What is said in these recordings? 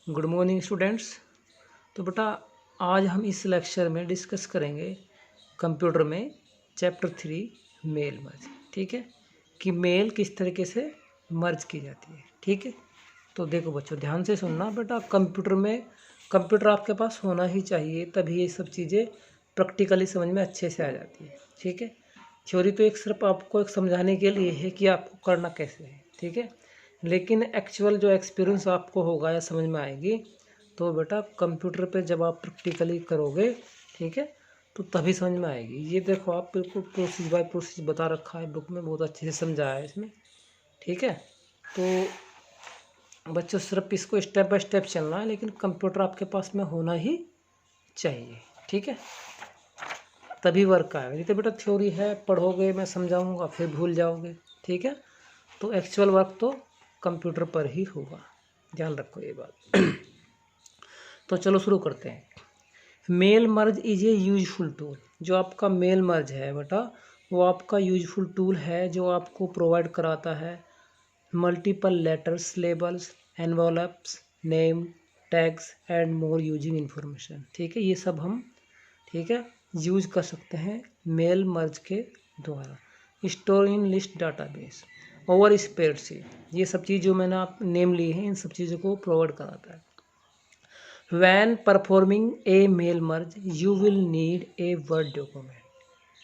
Good morning students. तो बेटा आज हम इस लेक्चर में डिस्कस करेंगे कंप्यूटर में चैप्टर 3 मेल मर्ज। ठीक है कि मेल किस तरीके से मर्ज की जाती है। ठीक है, तो देखो बच्चों ध्यान से सुनना बेटा, कंप्यूटर आपके पास होना ही चाहिए, तभी ये सब चीज़ें प्रैक्टिकली समझ में अच्छे से आ जाती है। ठीक है, थ्योरी तो एक सिर्फ आपको एक समझाने के लिए है कि आपको करना कैसे है। ठीक है, लेकिन एक्चुअल जो एक्सपीरियंस आपको होगा या समझ में आएगी तो बेटा कंप्यूटर पे जब आप प्रैक्टिकली करोगे, ठीक है, तो तभी समझ में आएगी। ये देखो आप बिल्कुल प्रोसेस बाय प्रोसेस बता रखा है बुक में, बहुत अच्छे से समझाया है इसमें। ठीक है, तो बच्चों सिर्फ इसको स्टेप बाय स्टेप चलना है, लेकिन कंप्यूटर आपके पास में होना ही चाहिए। ठीक है, तभी वर्क आएगा। नहीं तो बेटा थ्योरी है, पढ़ोगे, मैं समझाऊंगा, फिर भूल जाओगे। ठीक है, तो एक्चुअल वर्क तो कंप्यूटर पर ही होगा, ध्यान रखो ये बात। तो चलो शुरू करते हैं। Mail merge is a useful tool. जो आपका मेल मर्ज है बेटा, वो आपका यूजफुल टूल है जो आपको प्रोवाइड कराता है multiple letters, labels, envelopes, name, tags and more using information. ठीक है, ये सब हम ठीक है यूज कर सकते हैं मेल मर्ज के द्वारा। Store in list database, over spreadsheet, ये सब चीज़ जो मैंने आप नेम ली है, इन सब चीज़ों को प्रोवाइड कराता है। When performing a mail merge you will need a Word document.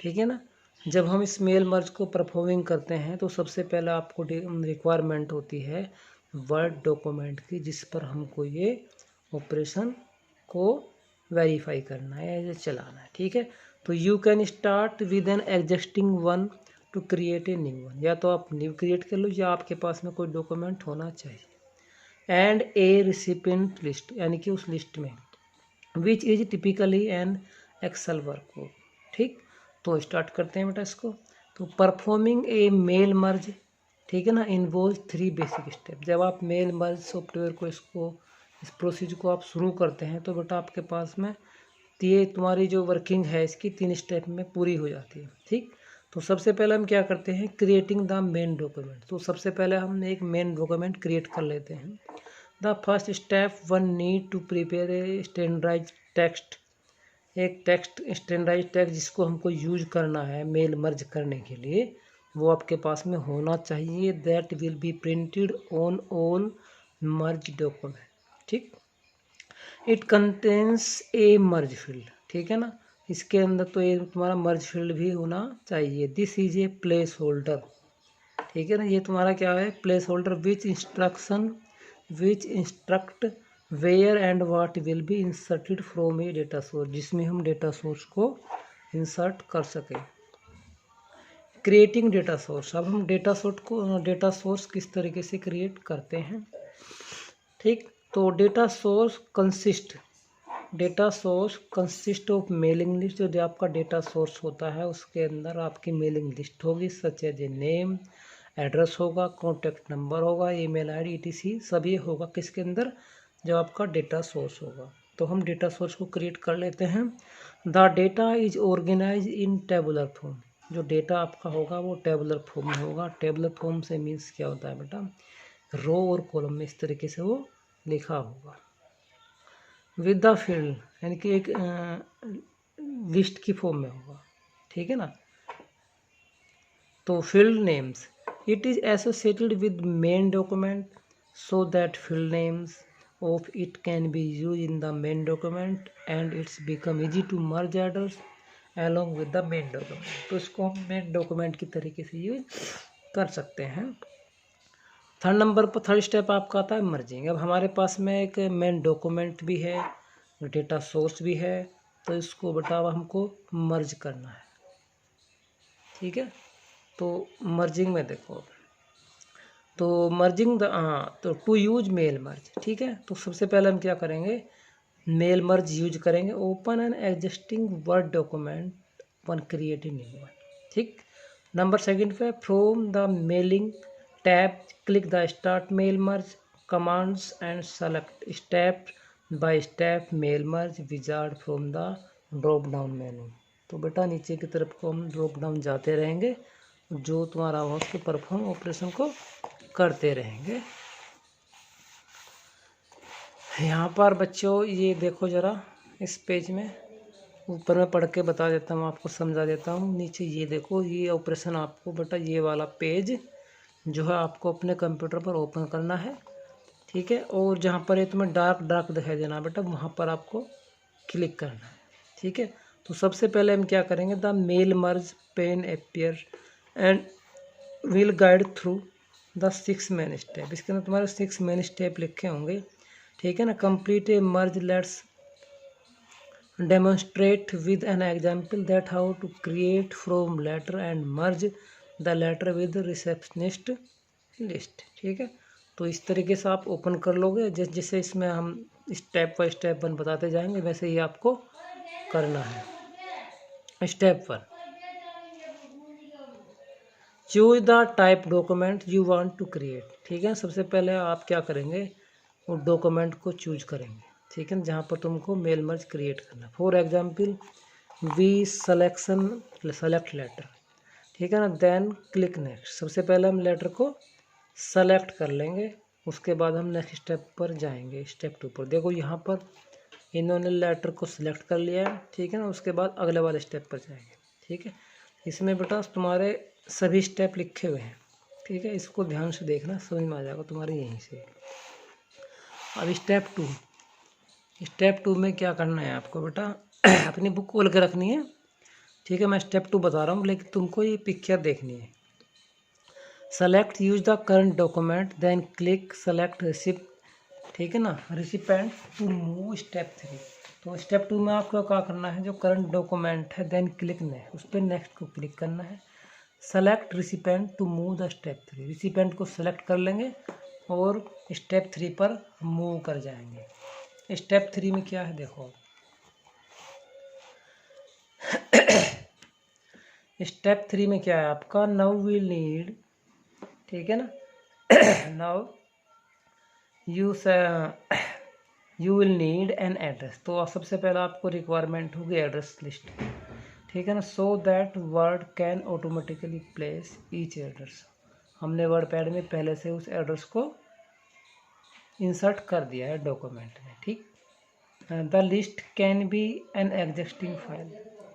ठीक है ना, जब हम इस मेल मर्ज को परफॉर्मिंग करते हैं तो सबसे पहले आपको रिक्वायरमेंट होती है वर्ड डॉक्यूमेंट की, जिस पर हमको ये ऑपरेशन को वेरीफाई करना है या चलाना है। ठीक है, तो you can start with an existing one two create a new one. या तो आप न्यू क्रिएट कर लो या आपके पास में कोई डॉक्यूमेंट होना चाहिए। एंड ए रिसिपिएंट लिस्ट, यानी कि उस लिस्ट में which is typically an Excel workbook. ठीक, तो स्टार्ट करते हैं बेटा इसको। तो परफॉर्मिंग ए मेल मर्ज, ठीक है ना, इन्वॉल्व 3 बेसिक स्टेप। जब आप मेल मर्ज सॉफ्टवेयर को इस प्रोसीजर को आप शुरू करते हैं तो बेटा आपके पास में ये तुम्हारी जो वर्किंग है इसकी 3 स्टेप में पूरी हो जाती है। ठीक, तो सबसे पहले हम क्या करते हैं, क्रिएटिंग द मेन डॉक्यूमेंट। तो सबसे पहले हम एक मेन डॉक्यूमेंट क्रिएट कर लेते हैं। The first step one need to prepare a standardised text. एक टेक्स्ट स्टैंडर्डाइज्ड टेक्स्ट जिसको हमको यूज करना है मेल मर्ज करने के लिए, वो आपके पास में होना चाहिए। That will be printed on all merge document. ठीक, it contains a merge field. ठीक है ना, इसके अंदर तो ये तुम्हारा मर्ज फील्ड भी होना चाहिए। This is a place holder. ठीक है ना, ये तुम्हारा क्या है, place holder which instruct where and what will be inserted from a data source, जिसमें हम डेटा सोर्स को इंसर्ट कर सकें। क्रिएटिंग डेटा सोर्स, अब हम डेटा सोर्स किस तरीके से क्रिएट करते हैं। ठीक, तो data source consist of mailing list. जो आपका डेटा सोर्स होता है उसके अंदर आपकी मेलिंग लिस्ट होगी, such as a name, address होगा, कॉन्टैक्ट नंबर होगा, ईमेल आईडी etc सब ये होगा किसके अंदर, जो आपका डेटा सोर्स होगा। तो हम डेटा सोर्स को क्रिएट कर लेते हैं। The data is organise in tabular form. जो डेटा आपका होगा वो टेबुलर फॉर्म में होगा। टेबुलर फॉर्म से मीन्स क्या होता है बेटा, रो और कॉलम में इस तरीके से वो लिखा होगा। विद द फील्ड, यानी कि एक लिस्ट की फॉर्म में होगा। ठीक है ना, तो field names, it is associated with main document so that field names of it can be used in the main document and it's become easy to merge address along with the main document। तो इसको हम main document की तरीके से use कर सकते हैं। Third step आपका आता है मर्जिंग। अब हमारे पास में एक मेन डॉक्यूमेंट भी है, डेटा सोर्स भी है, तो इसको बेटा हमको मर्ज करना है। ठीक है, तो मर्जिंग में देखो, तो मर्जिंग तो टू यूज मेल मर्ज। ठीक है, तो सबसे पहले हम क्या करेंगे, मेल मर्ज यूज करेंगे। Open an existing word document one create new one. ठीक, नंबर सेकंड पे from the mailing tab click the start mail merge commands and select step by step mail merge wizard from the drop down menu. तो बेटा नीचे की तरफ को हम drop down जाते रहेंगे, जो तुम्हारा हो उसके परफॉर्म ऑपरेशन को करते रहेंगे। यहाँ पर बच्चों ये देखो ज़रा इस पेज में, ऊपर में पढ़ के बता देता हूँ आपको, समझा देता हूँ। नीचे ये देखो, ये ऑपरेशन आपको बेटा ये वाला पेज जो है आपको अपने कंप्यूटर पर ओपन करना है, ठीक है। और जहाँ पर ये तुम्हें डार्क डार्क दिखाई देना बेटा, वहाँ पर आपको क्लिक करना है, ठीक है। तो सबसे पहले हम क्या करेंगे, the mail merge pane appear and will guide through the 6 main step. इसके अंदर तुम्हारे 6 मेन स्टेप लिखे होंगे, ठीक है ना। Complete a merge, let's demonstrate with an example that how to create from letter and merge the letter with receptionist list, ठीक है। तो इस तरीके से आप ओपन कर लोगे, जैसे इसमें हम स्टेप बाय स्टेप बताते जाएंगे, वैसे ही आपको करना है। Step 1, choose the type document you want to create, ठीक है। सबसे पहले आप क्या करेंगे, वो डॉक्यूमेंट को चूज करेंगे, ठीक है, जहाँ पर तुमको मेल मर्ज क्रिएट करना है। For example we select letter, ठीक है ना। देन क्लिक नेक्स्ट, सबसे पहले हम लेटर को सेलेक्ट कर लेंगे, उसके बाद हम नेक्स्ट स्टेप पर जाएंगे। स्टेप 2 पर देखो, यहाँ पर इन्होंने लेटर को सिलेक्ट कर लिया है, ठीक है ना। उसके बाद अगले वाले स्टेप पर जाएंगे, ठीक है। इसमें बेटा तुम्हारे सभी स्टेप लिखे हुए हैं, ठीक है। इसको ध्यान से देखना, समझ में आ जाएगा तुम्हारे यहीं से। अब स्टेप टू में क्या करना है आपको बेटा, अपनी बुक खोल के रखनी है, ठीक है। मैं स्टेप 2 बता रहा हूँ, लेकिन तुमको ये पिक्चर देखनी है। Select use the current document, then click select recipient, ठीक है ना, रिसिपेंट टू मूव। स्टेप 3, तो स्टेप 2 में आपको क्या करना है, जो करंट डॉक्यूमेंट है, देन क्लिक नेक्स्ट, उस पर नेक्स्ट को क्लिक करना है। Select recipient to move the step 3, recipient को सेलेक्ट कर लेंगे और स्टेप 3 पर मूव कर जाएंगे। स्टेप 3 में क्या है देखो, स्टेप 3 में क्या है आपका, नाउ विल नीड, ठीक है ना। Now you will need an address, तो सबसे पहले आपको रिक्वायरमेंट होगी एड्रेस लिस्ट, ठीक है ना। So that word can automatically place each address, हमने वर्ड पैड में पहले से उस एड्रेस को इंसर्ट कर दिया है डॉक्यूमेंट में, ठीक। The list can be an existing file,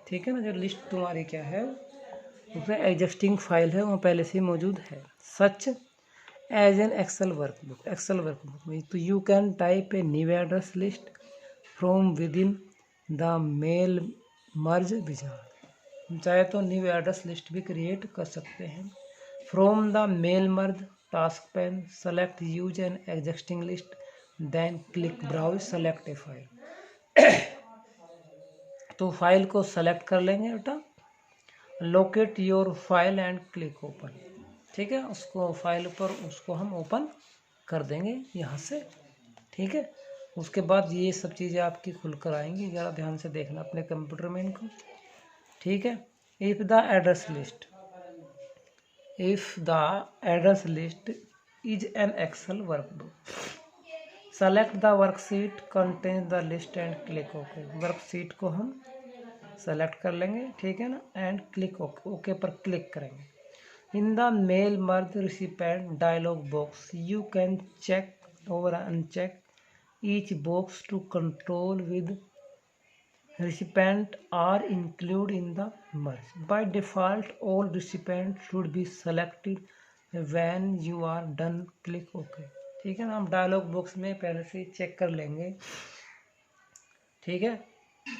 ठीक है ना। जो लिस्ट तुम्हारी क्या है, उसमें एग्जिस्टिंग फाइल है, वो पहले से मौजूद है। Such as an Excel workbook में, तो you can type a new address list from within the mail merge wizard, चाहे तो न्यू एड्रेस लिस्ट भी क्रिएट कर सकते हैं। From the mail merge task pane, select use an existing list, then click browse, select a file. तो file को select कर लेंगे बेटा, locate your file and click open, ठीक है। उसको फाइल पर उसको हम ओपन कर देंगे यहाँ से, ठीक है। उसके बाद ये सब चीज़ें आपकी खुलकर आएंगी, ज़रा ध्यान से देखना अपने कंप्यूटर में इनको, ठीक है। If the address list is an Excel workbook, select the worksheet contains the list and click okay, worksheet को हम सेलेक्ट कर लेंगे, ठीक है ना, एंड क्लिक ओके पर क्लिक करेंगे। In the mail merge recipient dialog box, you can check or uncheck each box to control with recipient are included in the merge. By default, all recipients should be selected when you are done. Click OK, ठीक है ना। हम dialogue box में पहले से check कर लेंगे, ठीक है,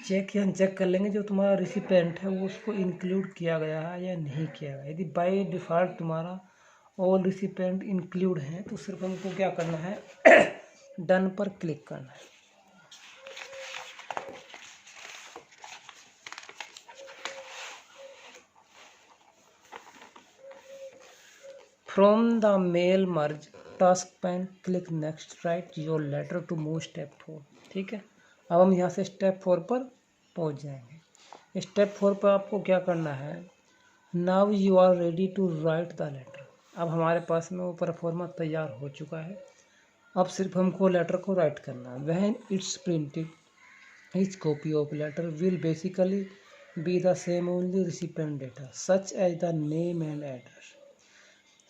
चेक या अनचेक कर लेंगे जो तुम्हारा रिसिपेंट है वो उसको इंक्लूड किया गया है या नहीं किया गया। यदि बाय डिफ़ॉल्ट तुम्हारा ऑल रिसिपेंट इंक्लूड है तो सिर्फ हमको क्या करना है, डन पर क्लिक करना है। From the mail merge task pane, click next, write your letter to move step 4, ठीक है। अब हम यहाँ से स्टेप 4 पर पहुँच जाएंगे। स्टेप 4 पर आपको क्या करना है, now you are ready to write the letter. अब हमारे पास में वो परफॉर्मा तैयार हो चुका है, अब सिर्फ हमको लेटर को राइट करना है। When it's printed each copy of letter will basically be the same only recipient data such as the name and address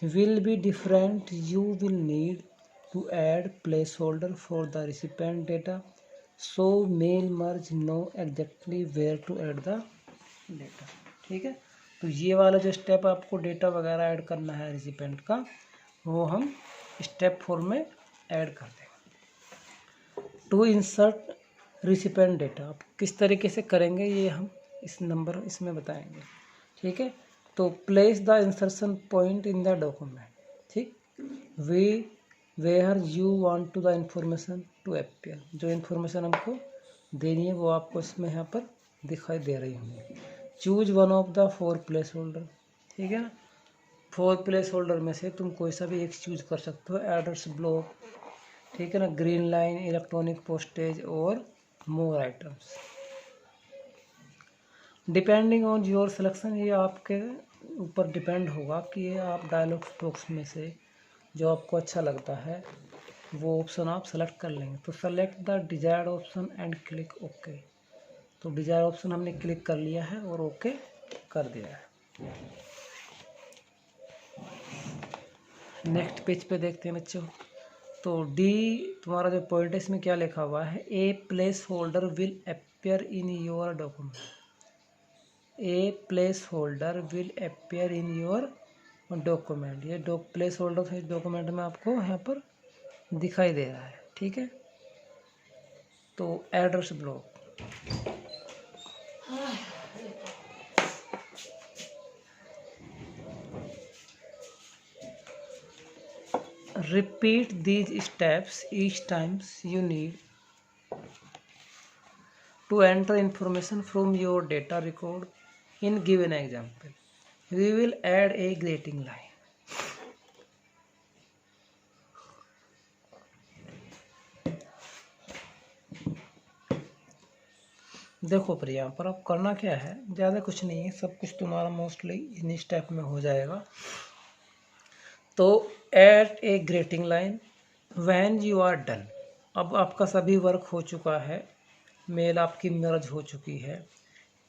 will be different. You will need to add placeholder for the recipient data so mail merge know exactly where to add the data। ठीक है, तो ये वाला जो step आपको data वगैरह add करना है रिसिपेंट का, वो हम स्टेप 4 में ऐड कर देंगे। टू इंसर्ट रिसिपेंट डेटा आप किस तरीके से करेंगे ये हम इस नंबर इसमें बताएंगे। ठीक है, तो place the insertion point in the document. ठीक, we where you want to the information to appear, जो इन्फॉर्मेशन हमको देनी है वो आपको इसमें यहाँ पर दिखाई दे रही होंगी। Choose one of the 4 place holder. ठीक है ना, 4 प्लेस होल्डर में से तुम कोई सा भी एक चूज कर सकते हो। एड्रेस ब्लॉक, ठीक है ना, ग्रीन लाइन, इलेक्ट्रॉनिक पोस्टेज और मोर items. Depending on your selection, ये आपके ऊपर डिपेंड होगा कि ये आप डायलॉग बॉक्स में से जो आपको अच्छा लगता है वो ऑप्शन आप सेलेक्ट कर लेंगे। तो select the desired option and click okay. तो डिजायर्ड ऑप्शन हमने क्लिक कर लिया है और ओके कर दिया है। नेक्स्ट पेज पे देखते हैं बच्चों। तो डी तुम्हारा जो पॉइंट है इसमें क्या लिखा हुआ है, ए place holder will appear in your document. A place holder will appear in your document. ये प्लेस होल्डर इस डॉक्यूमेंट में आपको यहाँ पर दिखाई दे रहा है। ठीक है, तो address block, repeat these steps each times you need to enter information from your data record in given example. We will add a greeting line. देखो पर यहाँ पर अब करना क्या है, ज़्यादा कुछ नहीं है, सब कुछ तुम्हारा मोस्टली इन स्टेप में हो जाएगा। तो add a greeting line when you are done. अब आपका सभी वर्क हो चुका है, मेल आपकी मर्ज हो चुकी है।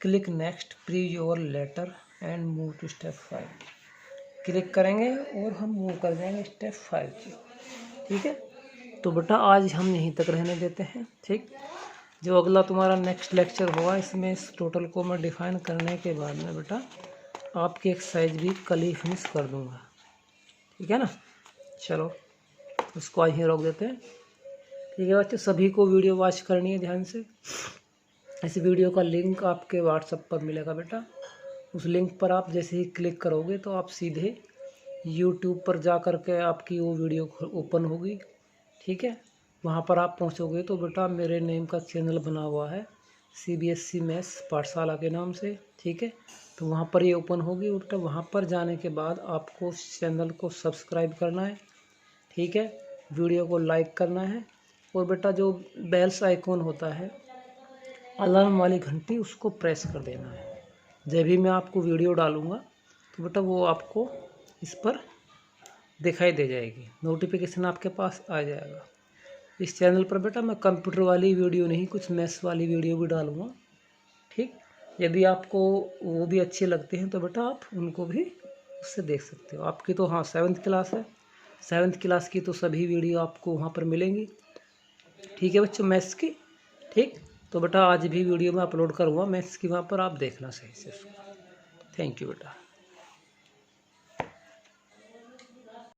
Click next preview your letter and move to step 5। Click करेंगे और हम मूव कर जाएंगे स्टेप 5 की। ठीक है, तो बेटा आज हम यहीं तक रहने देते हैं। ठीक, जो अगला तुम्हारा नेक्स्ट लेक्चर होगा इसमें इस टोटल को मैं डिफाइन करने के बाद में बेटा आपकी एक्सरसाइज भी कल ही फिनिश कर दूंगा। ठीक है ना, चलो उसको आज ही रोक देते हैं। ठीक है बच्चे, सभी को वीडियो वॉच करनी है ध्यान से। इस वीडियो का लिंक आपके व्हाट्सएप पर मिलेगा बेटा। उस लिंक पर आप जैसे ही क्लिक करोगे तो आप सीधे यूट्यूब पर जा कर के आपकी वो वीडियो ओपन होगी। ठीक है, वहाँ पर आप पहुँचोगे तो बेटा मेरे नेम का चैनल बना हुआ है CBSE मैथ्स पाठशाला के नाम से। ठीक है, तो वहाँ पर ये ओपन होगी। बेटा वहाँ पर जाने के बाद आपको उस चैनल को सब्सक्राइब करना है। ठीक है, वीडियो को लाइक करना है और बेटा जो बेल्स आइकॉन होता है अलार्म वाली घंटी, उसको प्रेस कर देना है। जब भी मैं आपको वीडियो डालूँगा तो बेटा वो आपको इस पर दिखाई दे जाएगी, नोटिफिकेशन आपके पास आ जाएगा। इस चैनल पर बेटा मैं कंप्यूटर वाली वीडियो नहीं, कुछ मैथ्स वाली वीडियो भी डालूँगा। ठीक, यदि आपको वो भी अच्छे लगते हैं तो बेटा आप उनको भी उससे देख सकते हो। आपकी तो हाँ 7th क्लास है, 7th क्लास की तो सभी वीडियो आपको वहाँ पर मिलेंगी। ठीक है बच्चों, मैथ्स की। ठीक, तो बेटा आज भी वीडियो में अपलोड करूँगा मैथ्स की, वहाँ पर आप देखना सही से। थैंक यू बेटा।